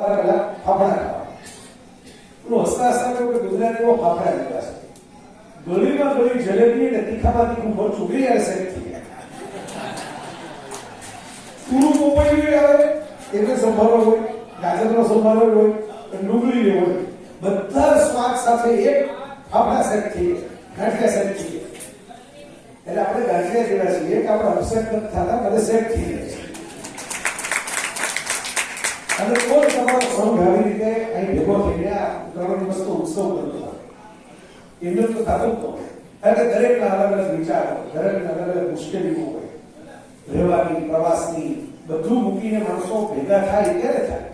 અલગ અલગ ફાફડા ખાવા હસતા હસતા કે ગુજરાતીઓ ફાફડા લીધા છે ગળીમાં ગળી જલેબી અને તીખામાં તીખું મરચું બે યાર સેટ થઈ ગયા પૂરું પોપૈયું આવે એટલે સંભારો હોય ગાજરનો સંભારો હોય ડુંગળી હોય બધા સ્વાદ સાથે એક ફાફડા સેટ થઈ ગયા ગાંઠિયા સેટ થઈ ગયા એટલે આપણે ગાંઠિયા જેવા છીએ કે આપણે અપસેટ નથી થતા બધે સેટ થઈ ગયા છે અને કોઈ તમારો સંઘ આવી રીતે અહીં ભેગો થઈ ગયા ત્રણ વસ્તુ ઉત્સવ કરતો એમને તો થતું જ કારણ કે દરેકના અલગ અલગ વિચારો દરેકના અલગ અલગ મુશ્કેલીઓ હોય રહેવાની પ્રવાસની બધું મૂકીને માણસો ભેગા થાય ત્યારે થાય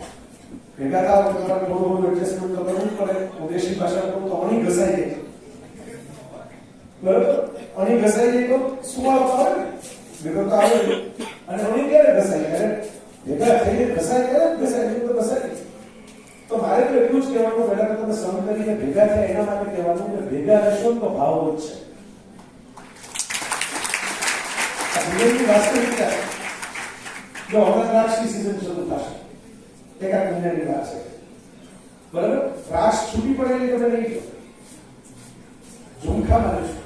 ભેગા થાવ તો તમારે થોડું થોડું એડજસ્ટમેન્ટ તો કરવું પડે હું દેશી ભાષા કહું તો અણી ઘસાઈ જાય બરાબર અણી ઘસાઈ જાય તો શું આવતો આવે ભેગો તો આવે અને અણી ક્યારે ઘસાય ત્યારે ભેગા થઈને ઘસાય ત્યારે ઘસાય તો ઘસાય તો મારે તો એટલું જ કહેવાનું પહેલા તમે સહન કરીને ભેગા થયા એના માટે કહેવાનું કે ભેગા રહેશો તો ભાવ વધશે જીવનની વાસ્તવિકતા જો હવે દ્રાક્ષની સિઝન શરૂ થશે એકાદ મહિનાની વાત છે બરાબર દ્રાક્ષ છૂટી પડેલી તમે નહીં જો ઝુમખામાં રહેશો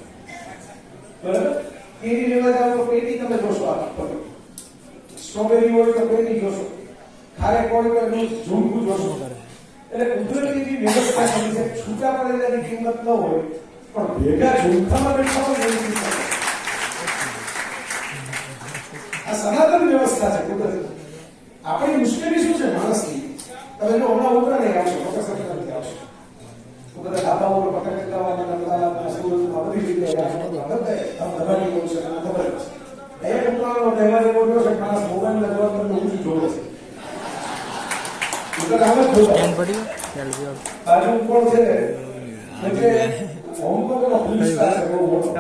બરાબર કેરી લેવા જાવ તો પેટી તમે જોશો આ સ્ટ્રોબેરી હોય તો પેટી જોશો ખારેક હોય તો એનું ઝુમખું જોશો એટલે કુદરતી વ્યવસ્થા કરી છે છૂટા પડેલાની કિંમત ન હોય પણ ભેગા ઝુમખામાં બેઠા હોય આ સનાતન વ્યવસ્થા છે કુદરતી આપણી મુશ્કેલી શું છે માણસની તમે જો હમણાં ઉતરા નહીં આવશો પ્રોફેસર નથી આવશો બધા ધાબા ઉપર પતંગ ચગાવવાના બધી જગ્યાએ ખબર છે એક ઉત્તરાયણનો તહેવાર એવો થયો છે માણસ મોબાઈલના જવાબ કરતા ઊંચું જોવે છે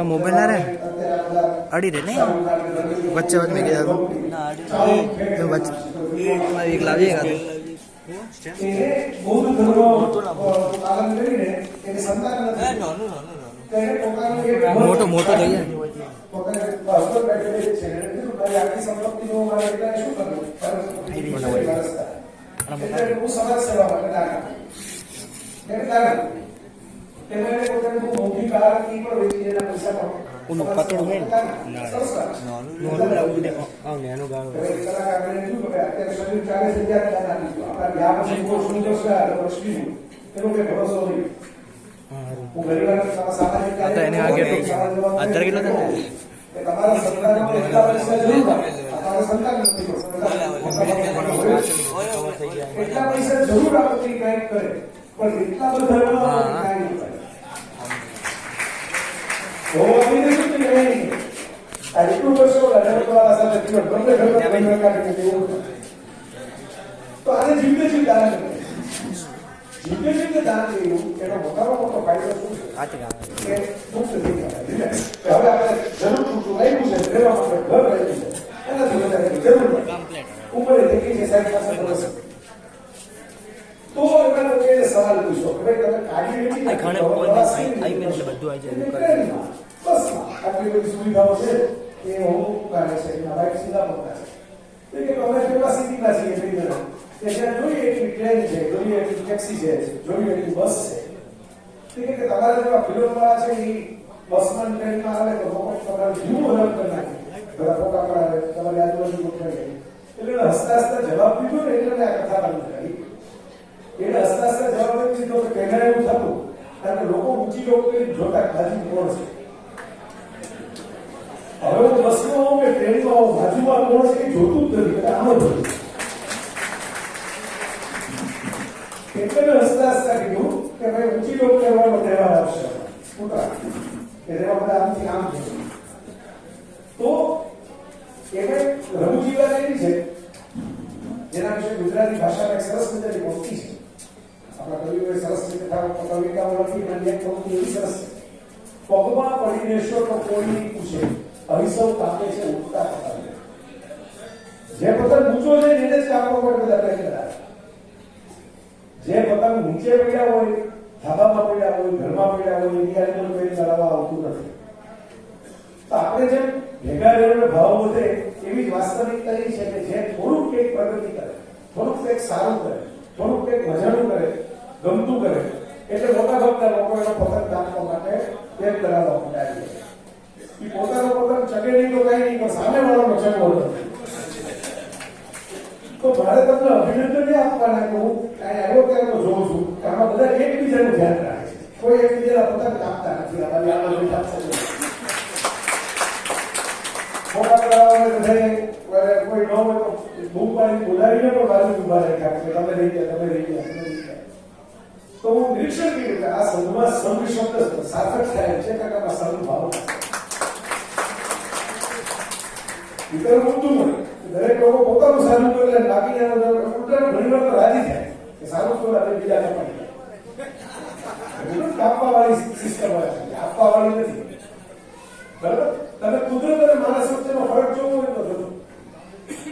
મોબાઈલ ના રે અડી રે નહીં વચ્ચે વચ્ચે મેં કીધું એક લાવીએ મોટો મોટો થઈ જાય uno patro men no gaano आता એને આગે અત્યારે કેટલો થાય એટલા પૈસા જરૂર આપતી કાંઈક કરે પણ એટલા બધા તો આને જીવતે જીવ દાન જીવતે જીવતે દાન કર્યું એનો મોટામાં મોટો ફાયદો શું છે કે મુક્ત થઈ ગયા હવે આપણે જરૂર પૂરતું લાગ્યું છે રહેવા માટે ઘર લાગ્યું છે એનાથી વધારે જરૂર નથી ઉંમરે દેખી છે સાહેબ પાસે બસ તો એના લોકોએ સવાલ પૂછ્યો કે ભાઈ તમે કાઢી નથી બસ આટલી બધી સુવિધાઓ છે એ હું કાઢે છે એના બાઇક સીધા પકડા છે કે અમે કેવા સિટીના છીએ કે જ્યાં જોઈએ એટલી ટ્રેન છે જોઈએ એટલી ટેક્સી છે જોઈએ એટલી બસ છે કે તમારે જેવા ફિલ્મવાળા છે એ બસમાં ટ્રેનમાં આવે તો લોકો તમારે જીવું હલક કરી નાખે બધા ફોટા પડાવે તમારી આજુબાજુ ગોઠવાય એટલે હસતા હસતા જવાબ દીધો ને એટલે આ કથા બંધ કરી એટલે હસતા હસતા જવાબ નથી દીધો કે પહેલા એવું થતું કારણ કે લોકો ઊંચી લોકો જોતા બાજુ કોણ છે હવે હું બસમાં આવું કે ટ્રેનમાં આવું બાજુમાં કોણ છે એ જોતું જ નથી આમ જ જોયું એટલે મેં હસતા હસતા કીધું કે ભાઈ ઊંચી લોકો કહેવાનો તહેવાર આવશે ઉત્તરાયણ કે જેમાં બધા આમથી આમ છે તો એને રઘુજીવા એવી છે જેના વિશે ગુજરાતી ભાષામાં એક સરસ મજાની પંક્તિ છે આપણા કવિઓએ સરસ રીતે કવિતાઓ લખી અને એક પંક્તિ એવી સરસ છે પગમાં પડી રહેશો તો કોઈ પૂછે અહિસૌ કાપે છે ઉઠતા થતા જે પતંગ ઊંચો છે એને જ કાપવા માટે બધા પ્રયત્ન કરે જે પતંગ નીચે પડ્યા હોય ધાબામાં પડ્યા હોય ઘરમાં પડ્યા હોય એની આજુબાજુ કોઈ ચલાવવા આવતું નથી તો આપણે જેમ ભેગા રહેવાનો ભાવ વધે એવી જ વાસ્તવિકતા એ છે કે જે થોડુંક કંઈક પ્રગતિ કરે થોડુંક કંઈક સારું કરે થોડુંક નિરીક્ષણ કર્યું કે આ સંઘમાં સંઘ શબ્દ સાર્થક થાય છે કે આમાં સંઘ ભાવ વિતર ઊંધું મળે દરેક લોકો પોતાનું સારું કરે બાકીના ઉલટાનું ઘણી વાર તો રાજી થાય કે સારું તો આપણે બીજા કપાઈ કાપવા વાળી સિસ્ટમ હોય છે આપવા વાળી નથી બરાબર તમે કુદરત અને માણસ વચ્ચેનો ફરક જોવો હોય તો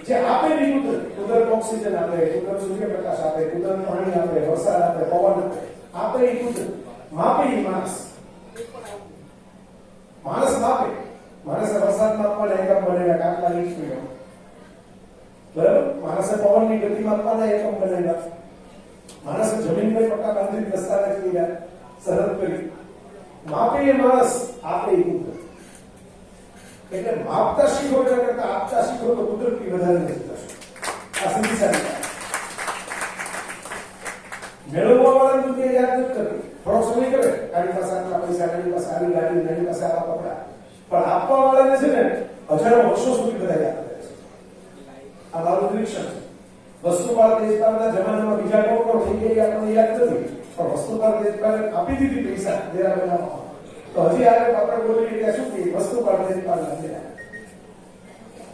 જે આપે નહીં કુદરત ઓક્સિજન આપે કુદરત સૂર્યપ્રકાશ આપે કુદરત પાણી આપે વરસાદ આપે પવન આપે એ કુદરત માપે એ માણસ માપે માણસે વરસાદ માપવાના એકમ બનેલા કાંકલા ઇંચ બરાબર માણસે પવનની ગતિ માપવાના એકમ બનેલા માણસે જમીન પર પટ્ટા બાંધી દસ્તાવેજ કર્યા સરહદ કરી માપે એ માણસ આપે એ કુદરત એટલે માપતા શીખો એના કરતા આપતા શીખો તો કુદરતની વધારે નજીક થશે આ સીધી સારી મેળવવા વાળા દુનિયા યાદ નથી કરતી થોડો સમય કરે તારી પાસે આટલા પૈસા તારી પાસે આવી ગાડી તારી પાસે આવા કપડા પણ આપવા વાળાને છે ને હજારો વર્ષો સુધી બધા યાદ કરે છે આ મારું નિરીક્ષણ છે વસ્તુપાલ દેશપાલના જમાનામાં બીજા કોણ થઈ ગઈ આપણને યાદ નથી પણ વસ્તુપાલ દેશપાલે આપી દીધી પૈસા દેરા બનાવવા તો હજી આગળ આપણે બોલીએ ત્યાં શું કહીએ વસ્તુપાલ દેશપાલ નથી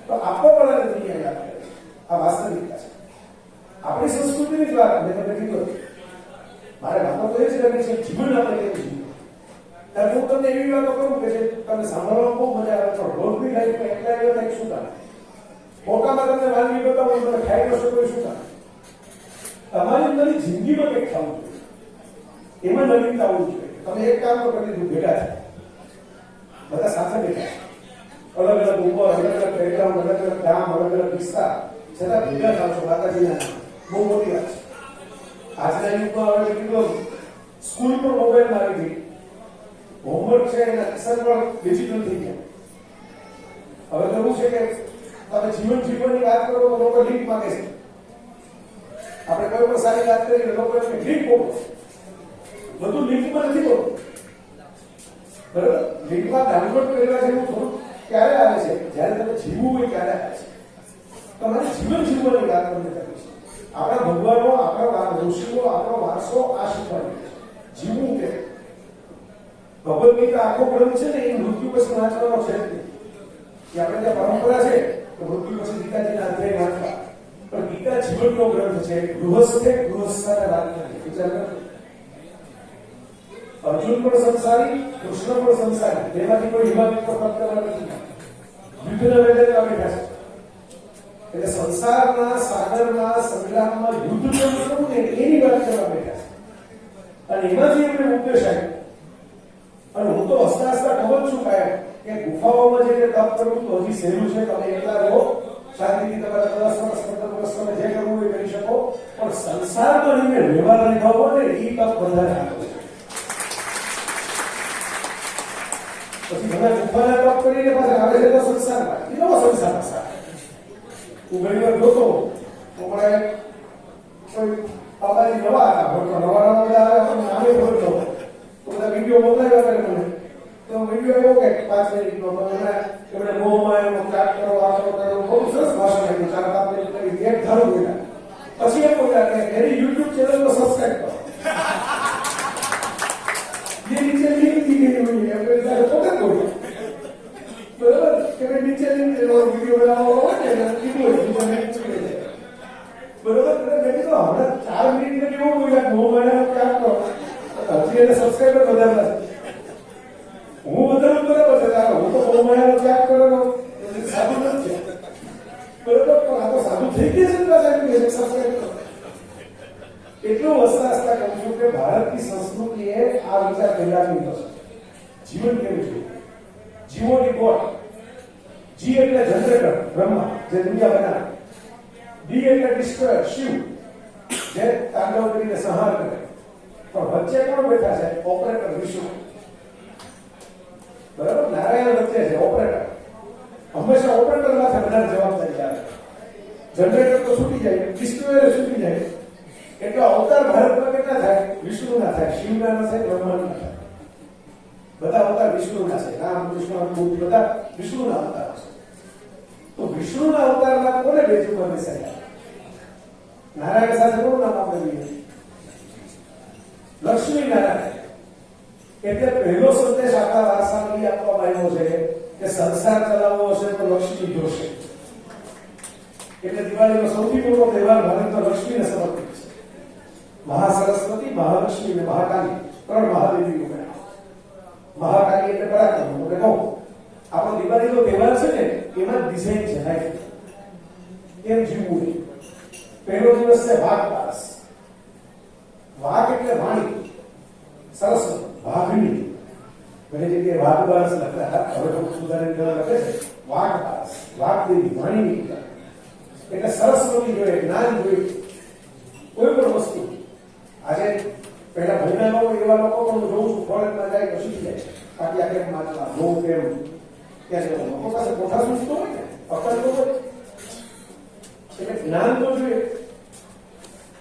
તો આપવા વાળાને દુનિયા યાદ કરે આ વાસ્તવિકતા છે આપણી સંસ્કૃતિની જ વાત મેં તમને કીધું મારે વાતો તો એ છે કે જીવન આપણે કેવું જીવ્યું ત્યારે હું તમને એવી વાતો કરું કે તમને સાંભળવામાં બહુ મજા આવે તો રોજની લાઈફમાં એકલા એક શું કામ મોટામાં તમને વાનગી બતાવો તમે ખાઈ ન શકો શું કામ તમારી તમારી જિંદગીમાં કંઈક ખાવું જોઈએ એમાં નવીનતા આવવું જોઈએ તમે એક કામ તો કરી દીધું ભેગા છે બધા સાથે બેઠા અલગ અલગ ઉંમર અલગ અલગ બેકગ્રાઉન્ડ અલગ અલગ ગામ અલગ અલગ વિસ્તાર છતાં ભેગા થાવ છો માતાજીના બહુ મોટી વાત છે આજના યુગમાં હવે કીધું સ્કૂલ પણ મોબાઈલમાં આવી ગઈ હોમવર્ક છે એના કિસ્સા પણ ડિજિટલ થઈ ગયા હવે તો એવું છે કે તમે જીવન જીવનની વાત કરો તો લોકો લિંક માંગે છે આપણે કોઈ પણ સારી વાત કરીએ લોકો એમને લિંક બોલો બધું લિંકમાં નથી બોલવું બરાબર લિંકમાં ડાઉનલોડ કરવા જેવું થોડું ક્યારે આવે છે જ્યારે તમે જીવવું હોય ત્યારે આવે છે તમારે જીવન જીવવાની વાત તમને કરવી છે આપણા ભગવાનો આપણા ઋષિઓ આપણો વારસો આ શીખવાડી જીવવું કે ભગવદ ગીતા આખો ગ્રંથ છે ને એ મૃત્યુ પછી વાંચવાનો છે કે આપણે ત્યાં પરંપરા છે તો મૃત્યુ પછી ગીતાજીના અધ્યાય વાંચવા પણ ગીતા જીવનનો ગ્રંથ છે ગૃહસ્થે ગૃહસ્થાને વાત નથી વિચાર કરો અર્જુન પણ સંસારી કૃષ્ણ પણ સંસારી તેમાંથી કોઈ હિમાલય પર પત્તર નથી યુદ્ધના મેદાનમાં બેઠા છે એટલે સંસારના સાગરના સંગ્રામમાં યુદ્ધ કરવું ને એની વાત કરવા બેઠા છે અને એમાંથી એમને ઉપદેશ આવ્યો અને હું તો હસતા હસતા ખબર છું કાયમ કે ગુફાઓમાં જઈને તપ કરવું તો હજી સહેલું છે તમે એકલા રહો શાંતિથી તમારા 10 વર્ષ 15 વર્ષ તમે જે કરવું હોય કરી શકો પણ સંસારમાં રહીને વ્યવહાર નિભાવવો ને એ તપ વધારે આગળ છે પછી ઘણા ગુફાના તપ કરીને પાછા આવે છે તો સંસારમાં એ નવો સંસાર હશે હું ઘણી વાર જોતો હમણાં કોઈ બાબાજી નવા હતા નવા બધા નામે બોલતો તો બધા વિડીયો મોકલાવ્યા કરે મને તો વિડીયો એવો કે 5 મિનિટનો એમણે મોહમાં એનો ત્યાગ કરો આટલો કરો બહુ સરસ ભાષણ આપ્યું 4-5 મિનિટ કરી એક ધારો બોલ્યા પછી એમ બોલ્યા કે એની યુટ્યુબ ચેનલનો સબસ્ક્રાઇબ કરો જે નીચે લિંક દીધી હોય એમ પોતે બોલ્યા બરાબર કે નીચે લિંક વિડીયો બનાવવો હોય ને કીધું હોય બરોબર મેં કીધું હમણાં 4 મિનિટ કેવું બોલ્યા મોહમાં એનો ત્યાગ કરો હજી એને સબસ્ક્રાઇબર વધારે હું વધારે બરાબર છે હું તો બહુ મહિનાનો ત્યાગ કરેલો સાધુ નથી બરોબર પણ આ તો સાધુ થઈ ગયા છે ને એટલું હસતા હસતા કહું છું કે ભારતની સંસ્કૃતિએ આ વિચાર પહેલા લીધો છે જીવન કેવું છે જીવોની ગોળ જી એટલે જનરેટર બ્રહ્મા જે દુનિયા બનાવે ડી એટલે ડિસ્ટ્રોયર શિવ જે તાંડવ કરીને સંહાર કરે પણ વચ્ચે કોણ બેઠા છે ઓપરેટર વિષ્ણુ બરાબર નારાયણ વચ્ચે છે ઓપરેટર હંમેશા ઓપરેટર માથે વધારે જવાબદારી આવે જનરેટર તો છૂટી જાય ડિસ્ટ્રોયર છૂટી જાય એટલે અવતાર ભારતમાં કેટલા થાય વિષ્ણુ ના થાય શિવના ના થાય બ્રહ્મા ના થાય બધા અવતાર વિષ્ણુ ના છે રામ કૃષ્ણ બુદ્ધ બધા વિષ્ણુ ના અવતાર છે તો વિષ્ણુ ના અવતારમાં કોને બેઠું બેસાડ્યા નારાયણ સાથે કોનું નામ આપણે લઈએ લક્ષ્મી નારાયણ એટલે પહેલો સંદેશ આપણા વારસામાં એ આપવામાં આવ્યો છે કે સંસાર ચલાવવો હશે તો લક્ષ્મી જોશે. એટલે દિવાળીનો સૌથી મોટો તહેવાર ભારતમાં લક્ષ્મીને સમર્પિત છે. મહાસરસ્વતી, મહાલક્ષ્મી અને મહાકાલી ત્રણ મહાદેવીઓ ગણાય. મહાકાલી એટલે પરાક્રમ. એટલે કહું આપણો દિવાળીનો તહેવાર છે ને એમાં ડિઝાઇન છે લાઈફ કેમ જીવવું. પહેલો દિવસ છે વાઘ બારસ. વાઘ એટલે વાણી, સરસ્વતી, વાઘની. ઘણી જગ્યાએ વાઘ બારસ લખતા, હવે તો સુધારીને લખે છે વાઘ બારસ. વાઘ દેવી, વાણીની પૂજા. એટલે સરસ્વતી જોઈએ, જ્ઞાન જોઈએ, કોઈ પણ વસ્તુ. આજે પહેલા ભણ્યા હોય એવા લોકો પણ હું જોઉં છું, કોલેજમાં જાય તો શીખી જાય. બાકી આ કેમ વાંચવા, જોવું કેમ, ત્યાં લોકો પાસે કોઠા સૂચતો હોય ને, પકડતો હોય. એટલે જ્ઞાન તો જોઈએ.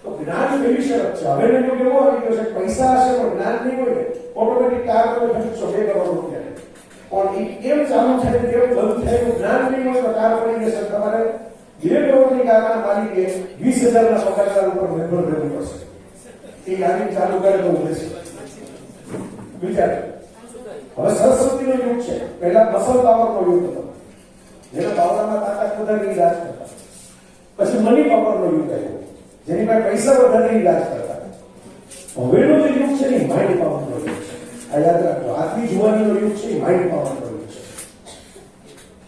તો જ્ઞાન એવી શરત છે. હવે એનો કેવો આવી ગયો છે, પૈસા હશે પણ જ્ઞાન નહીં હોય ને, ઓટોમેટિક કાર તમે ખરીદશો 2 કરોડ રૂપિયા. પણ એ કેમ ચાલુ થાય, કેમ બંધ થાય, જ્ઞાન નહીં હોય તો કાર પડી જશે. તમારે 2 કરોડની કારના માલિકે 20,000ના પગારદાર ઉપર નિર્ભર રહેવું પડશે. એ ગાડી ચાલુ કરે તો ઉભે છે. વિચાર. હવે સરસ્વતીનો યુગ છે. પહેલા મસલ પાવરનો યુગ હતો, જેના પાવરમાં તાકાત વધારે ઇલાજ કરતા. પછી મની પાવરનો યુગ આવ્યો, જેની પાસે પૈસા વધારે ઇલાજ કરતા. હવેનો જે યુગ છે એ માઇન્ડ પાવરનો યુગ છે. આ યાદ રાખજો, આજની જુવાનીનો યુગ છે એ માઇન્ડ પાવરનો યુગ છે.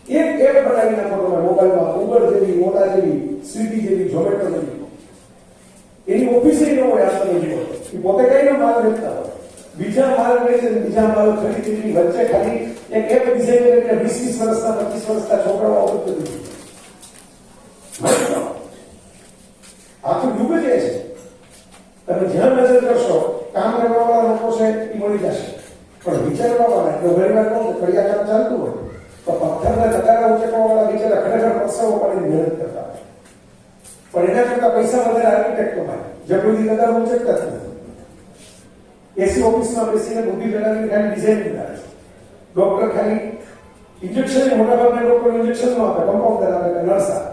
એક બનાવી નાખો તમે મોબાઈલમાં, ઉબર જેવી, ઓલા જેવી, સ્વીગી જેવી, ઝોમેટો જેવી. એની ઓફિસે ન હોય આ તમે જુઓ. એ પોતે કઈ માલ વેચતા હોય, બીજા માલ વેચે, બીજા માલ ખરીદી વચ્ચે ખાલી એક એપ ડિઝાઇન કરીને 20-20 વર્ષના 25 વર્ષના છોકરાઓ આવત કરી. આખું યુગ જ છે. તમે જ્યાં નજર કરશો કામ કરવા વાળા લોકો છે એ મળી જશે, પણ વિચારવા વાળા તો ઘણી વાર કહું કડિયા કામ ચાલતું હોય તો પથ્થરના ટકાના ઉચકવા વાળા બિચારા ખરેખર પરસાવો પાડીને મહેનત કરતા હોય. પણ એના કરતા પૈસા વધારે આર્કિટેક્ટો માટે જબરદસ્તી ટકા ઉચકતા જ નથી. એસી ઓફિસમાં બેસીને બુદ્ધિ લગાવીને ખાલી ડિઝાઇન બનાવે છે. ડોક્ટર ખાલી ઇન્જેક્શન, મોટાભાગના ડોક્ટર ઇન્જેક્શન ન આપે, કમ્પાઉન્ડર આપે, નર્સ આપે,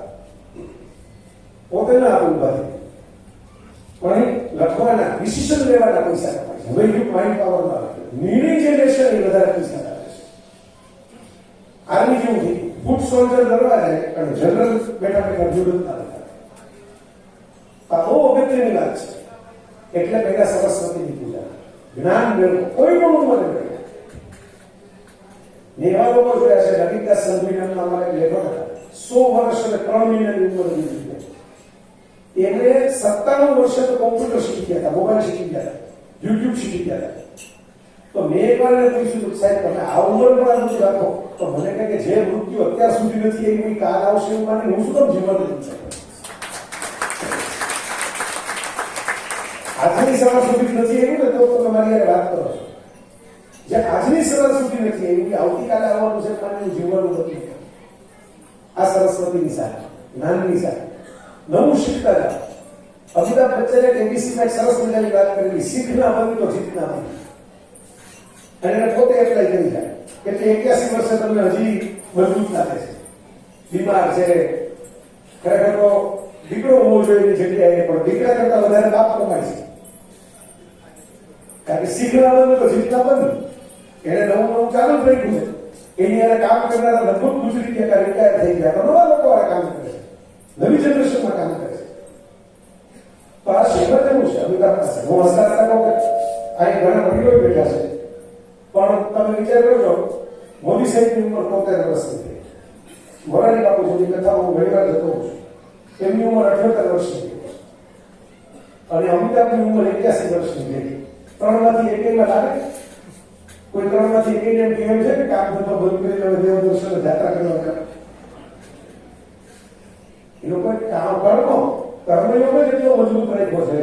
પોતે ના આપે ઉભા થઈ. પણ લખવાના, ડિસિઝન લેવાના પૈસા કપાય છે. હવે યુગ માઇન્ડ પાવરમાં આવે. નિર્ણય જે લેશે એ વધારે પૈસા લાગે છે. આર્મી જેવું થઈ, ફૂટ સોલ્જર લડવા જાય અને જનરલ બેઠા બેઠા જોડત ના લખાય. આ બહુ અગત્યની વાત છે. એટલે પહેલા સરસ્વતીની પૂજા, જ્ઞાન મેળવો, કોઈ પણ ઉંમરે મેળવો. ને એવા લોકો જોયા છે, લલિતદાસ સંઘવી નામના અમારા લેખક હતા, 100 વર્ષ અને 3 મહિનાની ઉંમરે જીવી. એમણે 97 વર્ષે તો કોમ્પ્યુટર શીખી ગયા હતા, મોબાઈલ શીખી ગયા હતા, યુટ્યુબ શીખી ગયા હતા. તો મેં એક વાર પૂછ્યું, સાહેબ તમે આ ઉંમર પર આ બધું રાખો, તો મને કહે કે જે મૃત્યુ અત્યાર સુધી નથી એ કોઈ કાલ આવશે એવું માની હું શું કામ જીવન નથી શકું. આજની સવાર સુધી નથી એવું ને તો તમે મારી યાર વાત કરો છો. જે આજની સવાર સુધી નથી એવું આવતીકાલે આવવાનું છે પણ જીવવાનું નથી. આ સરસ્વતીની સાથે, જ્ઞાનની સાથે નવું શીખતા જાઓ. અમિતાભ બચ્ચને એબીસીમાં એક સરસ મજાની વાત કરેલી, શીખના બની તો જીતના બની. અને એને પોતે એપ્લાય કરી જાય. એટલે 81 વર્ષે તમને હજી મજબૂત લાગે છે, બીમાર છે. ખરેખર તો દીકરો હોવો જોઈએ એની જગ્યાએ, પણ દીકરા કરતા વધારે બાપ કમાય છે. કારણ કે શીખના બને તો જીતના બની. એને નવું ચાલુ જ રહ્યું છે. એની યારે કામ કરનારા લગભગ ગુજરી ગયા, રિટાયર થઈ ગયા, તો નવા લોકો આ કામ કરે છે, નવી જનરેશનમાં કામ કરે છે. તો આ શહેર એવું છે અમિતાભ પાસે. હું હસતા હસતા કહું કે અહીં ઘણા વડીલો બેઠા છે, પણ તમે વિચાર કરજો, મોદી સાહેબની ઉંમર 73 વર્ષની થઈ. મોરારી બાપુ સુધી કથા હું ઘણી વાર જતો હોઉં છું, એમની ઉંમર 78 વર્ષની થઈ અને અમિતાભની ઉંમર 81 વર્ષની થઈ. 3 માંથી એકમાં લાગે? કોઈ 3 માંથી એક એમ કેમ છે કે કામ ધંધો બંધ કરી દેવો, દેવ દર્શન યાત્રા કરવા? એ લોકો કામ કર્મયોગ જ એટલો મજબૂત રાખ્યો છે.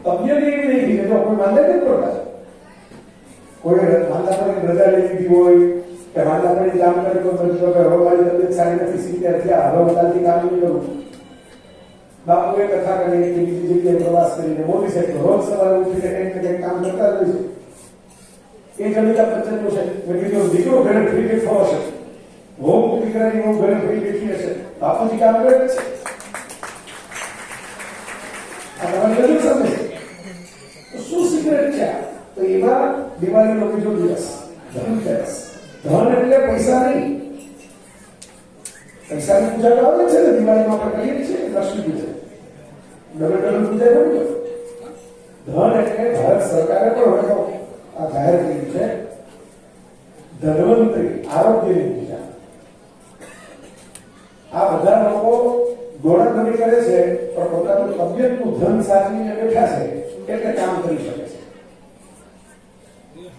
તબિયત એવી નહીં થઈ જો કોઈ માંદા નથી પડતા. કોઈ માંદા પડી રજા લઈ લીધી હોય કે માંદા પડી કામ કરી તો હવે મારી તબિયત સારી નથી, 70 થયા, હવે હું કાલથી કામ નહીં કરું. બાપુએ કથા કરી, બીજી જગ્યાએ પ્રવાસ કરીને મોદી સાહેબ રોજ સવારે ઉઠીને કંઈક ને કંઈક કામ કરતા જ હોય છે. એ જ અમિતાભ બચ્ચનનું છે. મેં કીધું દીકરો ઘરે ફ્રી બેઠો હશે, બહુ દીકરાની બહુ ઘરે ફ્રી બેઠી હશે, બાપુજી કામ કરે છે. આ તમારી બધું સમજે તો શું સિક્રેટ છે? ધનતેરસ. ધન એટલે પૈસા નહીં. પૈસાની પૂજા તો આવે છે ને, દિવાળીમાં આપણે કરીએ છીએ લક્ષ્મી પૂજા, ડબલ પૂજા કરી. ધન એટલે ભારત સરકારે પણ હવે આ જાહેર કર્યું છે ધન્વંતરી, આરોગ્યની પૂજા. આ બધા લોકો દોડાદોડી કરે છે પણ પોતાનું તબિયતનું ધન સાચવીને બેઠા છે એટલે કામ કરી શકે છે.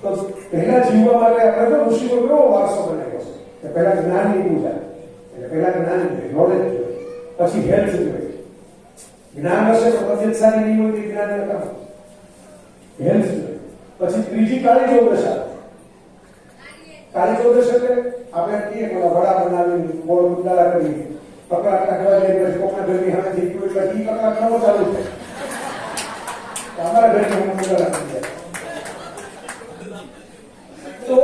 તો પહેલા જીવવા માટે આપણે તો ઋષિનો કેવો વારસો બનાવ્યો છે કે પહેલા જ્ઞાનની પૂજા, એટલે પહેલા જ્ઞાન જોઈએ, નોલેજ જોઈએ, પછી હેલ્થ જોઈએ. જ્ઞાન હશે તો તબિયત સારી નહીં હોય તો જ્ઞાન ન કામ. હેલ્થ જોઈએ. પછી ત્રીજી કાળી ચૌદશ આવે. કાળી ચૌદશ એટલે આપણે કહીએ કે વડા બનાવી ગોળ ઉડાડા કરી કકડાટ નાખવા જઈએ, પછી કોકના ઘરની હાથથી કોઈ કઈ કકડાટ નવો ચાલુ છે અમારા ઘરની હું ઉડાડા કરી જાય. તો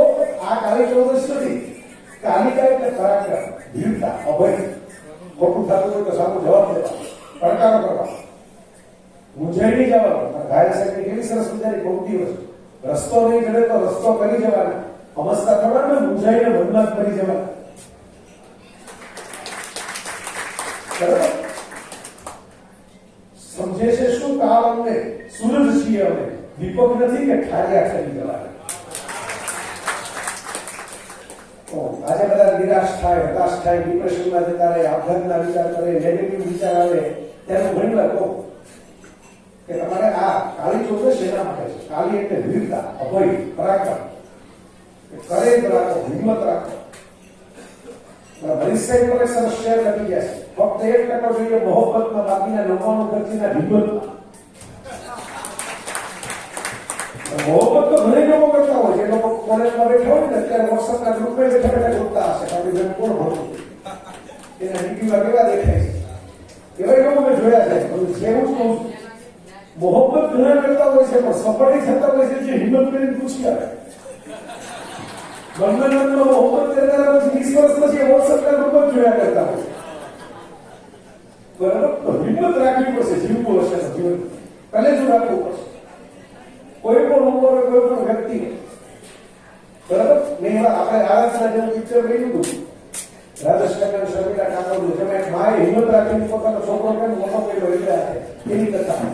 આ કાળી ચૌદશ નથી. કાલિકા એટલે પરાક્રમ, વીરતા, અભય. ખોટું થતું હોય તો સામે જવાબ દેવા, પડકારો કરવા, મૂંઝાઈ નહીં જવાનું. ઘાયલ સાહેબની કેવી સરસ મજાની પંક્તિ હોય, રસ્તો નહીં જડે તો રસ્તો કરી જવાના, અમસ્તા થવાના, મૂંઝાઈને મનમાં કરી જવાના. બરાબર? સમજે છે શું કાળ અમને, સૂરજ છીએ અમે, દીપક નથી કે ઠારિયા કરી જવાના. આજે બધા નિરાશ થાય, હતાશ થાય, ડિપ્રેશનમાં જતા રહે, આપઘાતના વિચાર કરે, નેગેટિવ વિચાર આવે, ત્યારે ઘણી વાર કહું કે તમારે આ કાળી ચૌદશ એના માટે છે. કાળી એટલે વીરતા, અભય, પરાક્રમ, કરેજ રાખો, હિંમત રાખો. હરીશ સાહેબ પર સરસ શેર લખી ગયા છે, ફક્ત 1% જોઈએ મોહબ્બતમાં, બાકીના 99% હિંમતમાં. મોહબ્બત તો ઘણી લોકો કરતા હોય છે. એ લોકો કોલેજમાં બેઠા હોય ને અત્યારે વોટ્સઅપના ગ્રુપમાં બેઠા બેઠા જોતા હશે કે આપણી જેમ કોણ ભણતું, એના ડીપીમાં કેવા દેખાય છે, એવા લોકો મેં જોયા છે. જેવું જ કહું છું, મોહબ્બત ઘણા કરતા હોય છે પણ સફળ થતા હોય છે જે હિંમત કરીને પૂછી આવે. બંધનમાં મોહબ્બત કરનારા પછી 20 વર્ષ પછી વોટ્સઅપના ગ્રુપ જ જોયા કરતા હોય. બરાબર? તો હિંમત રાખવી પડશે. જીવવું હશે તો જીવન પહેલે જ રાખવું પડશે. કોઈ પણ ઉંમર, કોઈ પણ વ્યક્તિ, બરાબર? મેં આપણે આળસના જેવું પિક્ચર જોયું હતું, રાજેશ ખન્ના, શર્મિલા ઠાકોરનું, જેમાં એક માએ હિંમત રાખીને પોતાનો છોકરો કેમ મોટો કર્યો એની કથા.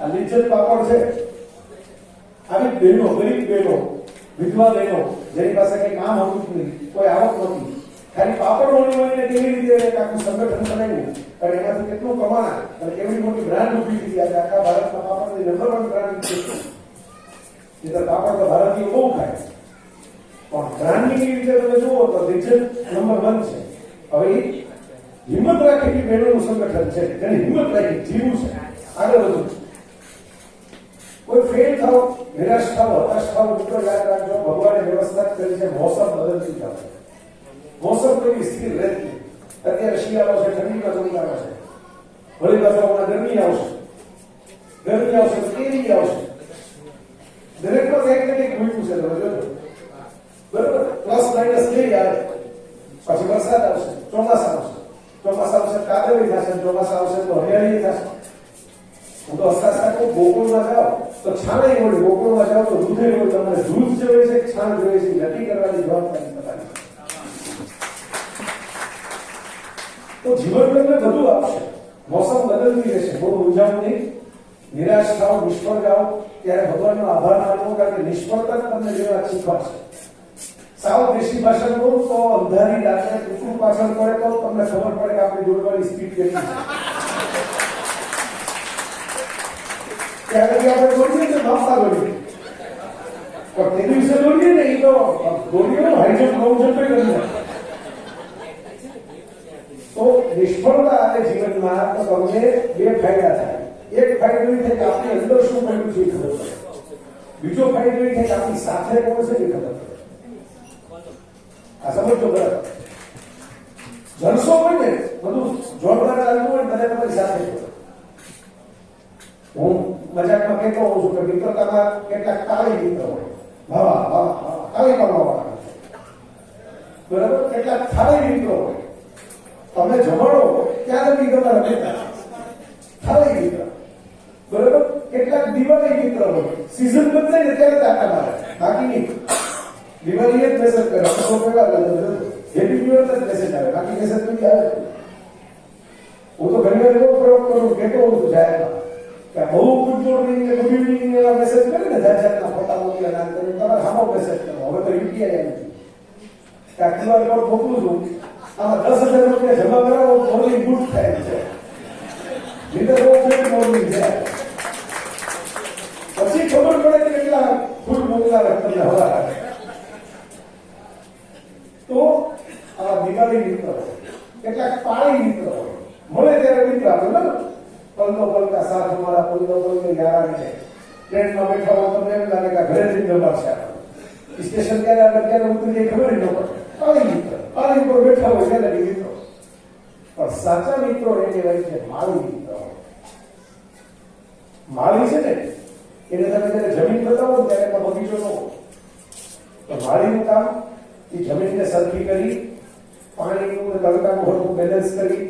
આ લિજ્જત પાપડ છે. આવી બહેનો, ગરીબ બહેનો, વિધવા બહેનો, જેની પાસે કઈ કામ હતું નહીં, કોઈ આવક નથી, ખાલી પાપડ વણીને કેવી રીતે આખું સંગઠન બનાવ્યું અને એમાંથી કેટલું કમાણા અને કેવી મોટી બ્રાન્ડ ઉભી થઈ. આજે આખા ભારતમાં પાપડની નંબર 1 બ્રાન્ડ છે. પાપડ તો ભારતીય બહુ ખાય પણ બ્રાન્ડની રીતે તમે જુઓ તો લિજ્જત નંબર 1 છે. હવે હિંમત રાખેલી બહેનોનું સંગઠન છે, જેને હિંમત રાખી જીવવું છે, આગળ વધવું છે. કોઈ ફેલ થાવ, નિરાશ થાવ, હતાશ થાવ, મિત્રો યાદ રાખજો, ભગવાને વ્યવસ્થા કરી છે. મોસમ બદલતી જાવ, મોસમ કોઈ સ્થિર રહેતી. અત્યારે શિયાળો છે, ઠંડીમાં જવું આવે છે, વળી પાછા હમણાં ગરમી આવશે તો કેરી આવશે. દરેકમાં કંઈક ને કંઈક મૂક્યું છે. તમે જોજો, બરોબર? પ્લસ માઇનસ કેરી આવે, પછી વરસાદ આવશે, ચોમાસા આવશે, કાદવી થશે, ચોમાસા આવશે તો હરિયાળી થશે. હું તો હસતા ગોકુળમાં જાઓ તો છાણે હોય, ગોકુળમાં જાઓ તો દૂધે હોય. તમારે દૂધ જોઈએ છે, છાણ જોઈએ છે, નક્કી કરવાની જવાબદારી તમારી. તો જીવન તમને બધું આપશે. મોસમ બદલતી રહેશે, બહુ મૂંઝાવું નહીં, નિરાશ થાવ, નિષ્ફળ જાઓ ત્યારે ભગવાનનો આભાર માનવો, કારણ કે નિષ્ફળતા જ તમને જેવા શીખવાડશે. સાવ દેશી ભાષા કહું તો અંધારી રાત્રે કૂતરું પાછળ પડે તો તમને ખબર પડે કે આપણી દોડવાની સ્પીડ કેટલી છે. ત્યારે આપણે દોડીએ તો માપતા દોડીએ, પણ તે દિવસે દોડીએ ને એ તો દોડીએ હાઈજમ્પ લોંગ જમ્પ કરી નાખે. તો નિષ્ફળતા આવે જીવનમાં તો તમને 2 ફાયદા થાય. એક ફાયદો એ થાય કે આપણી અંદર શું પડ્યું છે એ ખબર પડે. બીજો ફાયદો એ થાય કે આપણી સાથે કોણ છે એ ખબર પડે. આ સમજો બરાબર? જલસો હોય ને, બધું જોરદાર ચાલતું હોય, બધા તમારી સાથે હોય. હું મજાકમાં કહેતો હોઉં છું કે મિત્રતામાં કેટલાક તાળી મિત્ર હોય, તાળી પાડવા, બરાબર? કેટલાક થાળી મિત્રો હોય. તમે જમાડો ત્યારે બી તમારા બેટા થાળી મિત્ર, બરાબર? કેટલાક દિવાળી મિત્ર હોય, સિઝન બદલાય ને ત્યારે તાકા મારે, બાકી નહીં. દિવાળી એક મેસેજ કરે તો પેલા હેપી ન્યુ યર જ મેસેજ આવે, બાકી મેસેજ નથી આવે. હું તો ઘણી વાર એવો પ્રયોગ કરું, કહેતો હોઉં છું જાહેરમાં કે બહુ ગુડ મોર્નિંગ ને ગુડ ઇવનિંગ એવા મેસેજ કરે ને જાતના ફોટા મૂકી અને તમારે સામો મેસેજ કરો. હવે તો યુપીઆઈ આવી કે આ QR કોડ મોકલું છું, આમાં 10,000 રૂપિયા જમા કરાવો, મોર્નિંગ ગુડ થાય છે. નીતર બહુ ગુડ મોર્નિંગ છે. પછી ખબર પડે કે કેટલા ફૂલ મોકલાવે તમને હવા. તો આ દિવાળી મિત્રો કેટલાક પાળી મિત્રો મળે ત્યારે મિત્ર આપણે પલકો પલકા સાથ અમારા પલકો પલકો યાર છે. ટ્રેનમાં બેઠા હો તમને એમ લાગે કે ઘરે જઈને જમાડશે. સ્ટેશન ક્યારે આપણે ક્યારે ઉતરીએ ખબર ન પડે. પાળી મિત્ર પાળી ઉપર બેઠા હોય ત્યારે મિત્રો. પણ સાચા મિત્રો એ કહેવાય છે માળી મિત્રો. માળી છે ને એને તમે જયારે જમીન બતાવો ત્યારે એમાં બગીચો ન હોય. તો માળીનું કામ એ જમીનને સરખી કરી, પાણીનું તડકાનું હરખું બેલેન્સ કરી,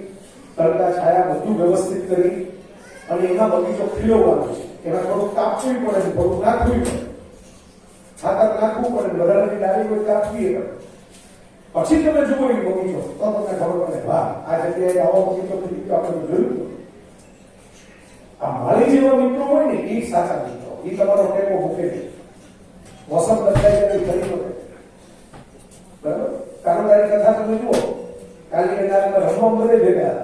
તડકા છાયા બધું વ્યવસ્થિત કરી અને એમાં બગીચો ખીલવવાનો છે. એમાં થોડુંક કાપવું પડે, થોડુંક નાખવું પડે, ખાતર નાખવું પડે, વધારાની ડાળી કોઈ કાપવી પડે. પછી તમે જુઓ એ બગીચો તો તમને ખબર પડે વાહ આ જગ્યાએ આવો બગીચો આપણે જોયું. આ માળી જેવા મિત્રો હોય ને એ સાચા મિત્રો. એ તમારો ટેકો મૂકે નહીં. મોસમ બદલાય ત્યારે ફરી પડે. બરાબર? કારણ તારી કથા તમે જુઓ, કાલે એના રમવા બધે ભેગા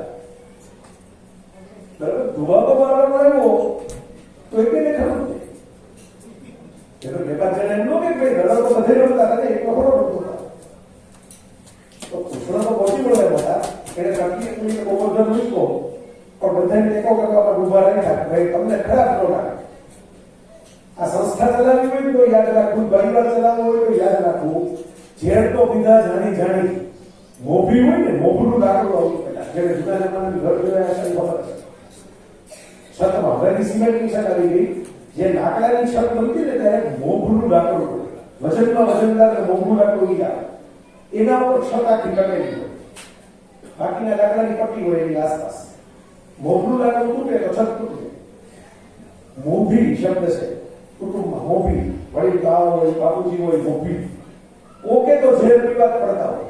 બરાબર. ધુવાકો મારવાનો આવ્યો તો એ કઈ ખબર નથી. એ તો ભેગા જઈને એમ નો કે ભાઈ રડો તો બધે રમતા હતા એક ખબર નતું. તો કૃષ્ણ તો પહોંચી પડે બધા એને કટકી પૂરી ગોવર્ધન મૂકો પણ બધાને ટેકો કરવા ઉભા રહ્યા. ભાઈ તમને ખરાબ ન લાગે. આ સંસ્થા ચલાવવી હોય તો યાદ રાખવું, પરિવાર ચલાવવો હોય તો યાદ રાખવું. ઝેર તો પીધા જાણી જાણી. મોભી હોય ને મોભનું લાકડું આવતું પેલા જેને જુદા જમાનાની ઘર જોયા છે ખબર છે. છતમાં હવેની સિમેન્ટની છત આવી ગઈ. જે લાકડાની છત બનતી ને ત્યારે મોભનું લાકડું વજનમાં વજનદાર મોભનું લાકડું આવે. એના ઉપર છત આખી ટકેલી હોય. બાકીના લાકડાની પટ્ટી હોય એની આસપાસ. મોભનું લાકડું તૂટે તો છત તૂટે. મોભી શબ્દ છે કુટુંબમાં. મોભી વડીલ બા હોય, બાપુજી હોય, મોભી. ઓકે તો ઝેર પીવા પડતા હોય.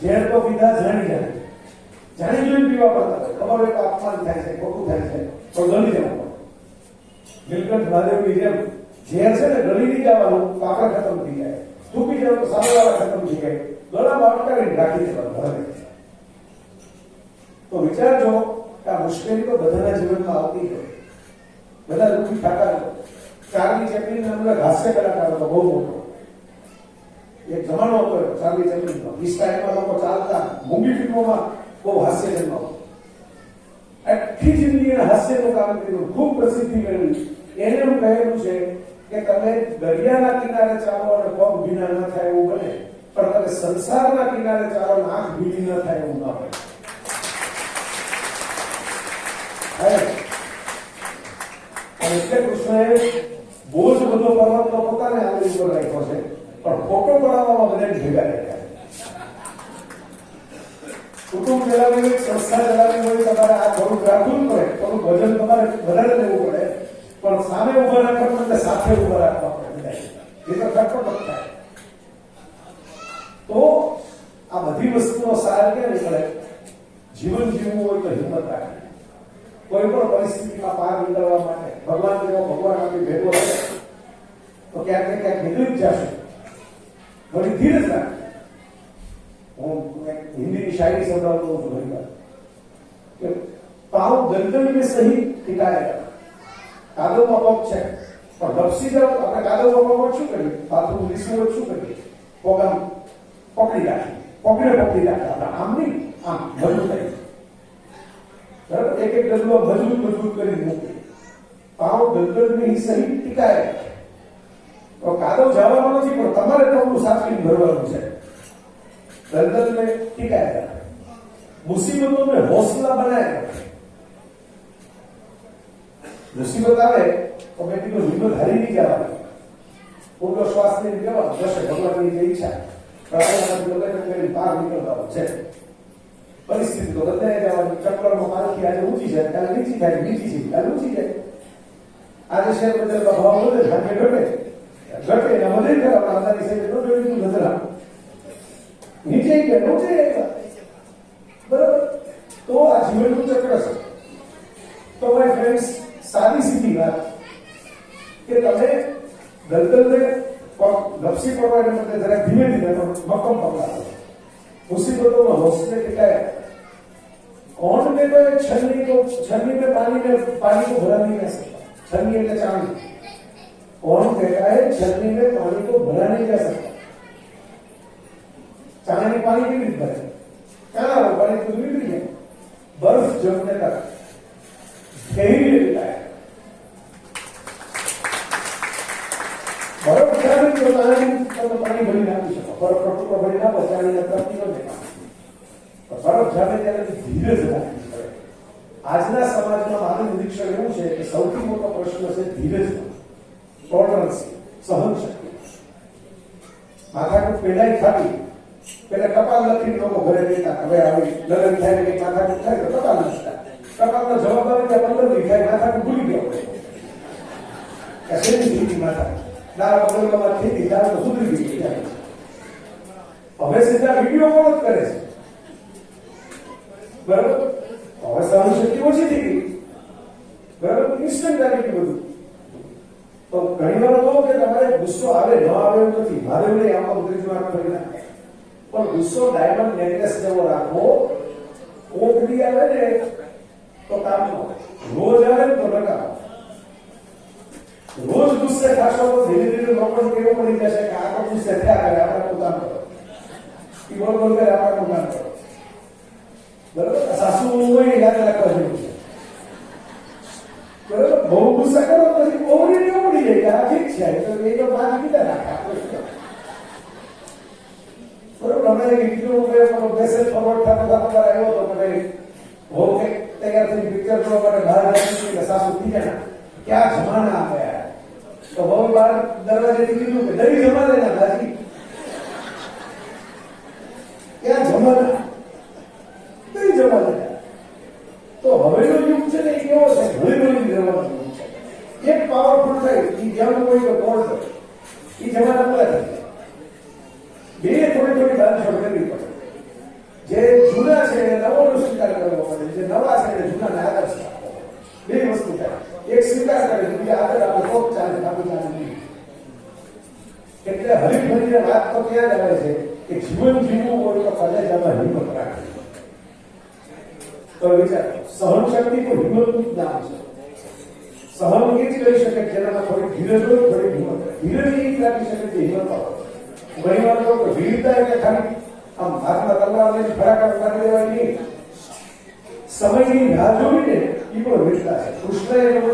ઝેર તો પીધા જાણી જાણી જાણી જોઈને પીવા પડતા હોય. ખબર હોય તો અપમાન થાય છે, ખોટું થાય છે, પણ ગળી જવું. નીલકંઠ મહાદેવની જેમ ઝેર છે ને ગળી નહીં જવાનું તો આપણે ખતમ થઈ જાય. થૂકી જાવ તો સામેવાળા ખતમ થઈ જાય. ગળામાં અટકાવીને રાખી દેવાનું. તો વિચારજો કે આ મુશ્કેલી તો બધાના જીવનમાં આવતી હોય. બધા દુઃખી થતા હોય. ચાર્લી ચેપ્લિન નામનો હાસ્ય કલાકાર હતો બહુ મોટો. એક જમાનો હતો ચાર્લી ચેપ્લિનનો. ઈ ટાઈમમાં લોકો ચાલતા મૂંગી ફિલ્મોમાં બહુ હાસ્ય જન્મ. આખી જિંદગી એને હાસ્યનું કામ કર્યું, ખૂબ પ્રસિદ્ધિ મેળવી. એને એમ કહેલું છે કે તમે દરિયાના કિનારે ચાલો અને પગ ભીના ન થાય એવું બને, પણ તમે સંસારના કિનારે ચાલો અને આંખ ભીની ન થાય એવું ના બને. અને એટલે કૃષ્ણએ બહુ જ બધો પર્વતનો પોતાને આંગળી ઉપર રાખ્યો છે, પણ ફોટો પડાવવામાં બધાને ભેગા રાખ્યા. કુટુંબ ચલાવવું હોય, સંસ્થા ચલાવવી હોય, તમારે આ થોડુંક રાખવું પડે, થોડુંક વજન તમારે વધારે લેવું પડે, પણ સામે ઉભા રાખવા એટલે સાથે ઉભા રાખવા પડે. એ તો ખટપટ થાય. તો આ બધી વસ્તુનો સાર ક્યાં નીકળે? જીવન જીવવું હોય તો હિંમત રાખવી. કોઈ પણ પરિસ્થિતિમાં પાર નીકળવા માટે ભગવાન આપણી ભેગો રહે તો ક્યાંક ને ક્યાંક નીકળી જ જશે. થોડી ધીરજ રાખવી. હું हिंदी शायरी संभळावतो होतो घरी કે પાવ દલદલ में सही टिकाएगा. કાદવમાં પગ છે પણ લપસી જાવ તો આપણે કાદવમાં પગ શું કરીએ? બાથરૂમ લીસવું હોય શું કરીએ? પગ આમ પકડી રાખીએ, પકડી રાખે. આપણે આમ નહીં, આમ મજબૂત થઈ બરાબર. એક એક ડગલો મજબૂત કરી મૂકીએ. પાવ દલદલ में सही टिकाएगा. તો કાદવ જવાનો નથી પણ તમારે પગનું સાચવીને ભરવાનું છે. दलदल में टिकाएगा. मुसीबतों में हौसला बनाएगा. मुसीबत आवे तो बेटी को हिम्मत हारी नहीं जाती. पूर्ण श्वास में निकलवा जैसे भगवान की इच्छा पार निकलता है. परिस्थिति तो बदलाया जाए. चक्कर में पालखी आज ऊंची जाए, कल नीची जाए, नीची जाए, कल ऊंची जाए. आज शेयर बदल का भाव बोले ढाके घटे घटे ना मदद करा आसानी से तो जो भी नजर आ नीचे के नीचे बराबर तो आ जीवन નું ચક્ર છે તો માય ફ્રેન્ડ્સ સાદી સીધી વાત કે તમે દલદલને લપસી પડવાને બદલે જરા ધીમે ધીમે મક્કમ પકડાવો मुसीबतों में हौसले टिकाए कौन में तो छन्नी में पानी को भरा नहीं जा सकता छन्नी એટલે ચાંદી कौन कहता है छन्नी में पानी को भरा नहीं जा सकता चांदी पानी की नहीं भरे क्या वो पानी तो निकल गया बर्फ जमने तक यही मिलता है बर्फ जाने तो पानी भरी ना पी શકો बर्फ प्रकृति भरी ना बचाने प्रति न देखा બરફ જામે ત્યારે ધીરજ રાખવી પડે આજના સમાજમાં મારું નિરીક્ષણ એવું છે કે સૌથી મોટો પ્રશ્ન છે ધીરજનો ટોલરન્સી સહનશક્તિ માથાકૂટ પેડાઈ ખાવી પેલા કપાલ લખીને લોકો ઘરે જતા હવે આવી લગ્ન થાય કે માથાકૂટ થાય તો કપાલ લખતા કપાલનો જવાબ આવે ત્યાં 15 દી થાય માથાકૂટ ભૂલી ગયો કે શેની સ્થિતિ માથાકૂટ દાળ બગલમાં થઈ દાળ તો સુધરી ગઈ હવે સીધા વિડીયો કોલ જ કરે છે બરાબર હવે સહનશક્તિ ઓછી થઈ ગઈ બરાબર ઇન્સ્ટન્ટ આવી ગયું બધું તો ઘણી વાર કહો કે તમારે ગુસ્સો આવે ન આવે એવું નથી મારે નહીં આમાં ઉતરી વાત કરી ના પણ ગુસ્સો ડાયમંડ નેકલેસ જેવો રાખવો કોકડી આવે ને તો કામનો રોજ આવે ને તો લગાવો રોજ ગુસ્સે થશો તો ધીરે ધીરે લોકોને કેવું પડી જશે કે આ તો ગુસ્સે થયા કરે આપણે પોતાનું કરો એ બોલ બોલ કરે આપણે પોતાનું કરો બરાબર સાસુ હોય યાદ રાખવા જેવું છે બરાબર બહુ ગુસ્સા કરો પછી ઓવરી ન પડી જાય આ ઠીક છે તો એ તો વાત કીધા રાખે બરાબર હમણાં એક વિડીયો ઉપર મેસેજ ફોરવર્ડ થતો આવ્યો હતો કે ભાઈ હો કે તૈયાર થઈ પિક્ચર જોવા માટે બહાર જાય કે સાસુ કીધા ક્યાં જમાના આ ગયા તો બહુ બહાર દરવાજેથી કીધું કે દરી જમા દેના દાદી ક્યાં જમાના નહીં જમા દેના તો હવેનો યુગ છે ને એ કેવો છે હળીમળી રહેવાનો યુગ છે એક પાવરફુલ થાય એ જેમ કોઈ તો કોણ છે એ જમાના પૂરા થઈ જાય બે થોડી થોડી બાંધછોડ કરવી પડે જે જૂના છે એને નવોનો સ્વીકાર કરવો પડે જે નવા છે એને જૂનાને આદર આપવો બે વસ્તુ થાય એક સ્વીકાર કરે બીજા આદર આપે તો ચાલે બાકી ચાલે નહીં એટલે હરી ફરીને વાત તો ક્યાં જ આવે છે કે જીવન જીવવું હોય તો કલેજામાં હિંમત રાખવી તો વિચાર સહનશક્તિ તો હિંમતનું જ નામ છે સહન એ જ કહી શકે જેનામાં થોડી ધીરજ હોય થોડી હિંમત ધીરજ એ જ રાખી શકે જે હિંમત હોય ઘણી વાર લોકો વીરતા એટલે ખાલી આમ હાથમાં તલવાર લઈને ફરાકા ઉતારી દેવાય નહીં સમયની રાહ જોઈને એ પણ વીરતા છે કૃષ્ણએ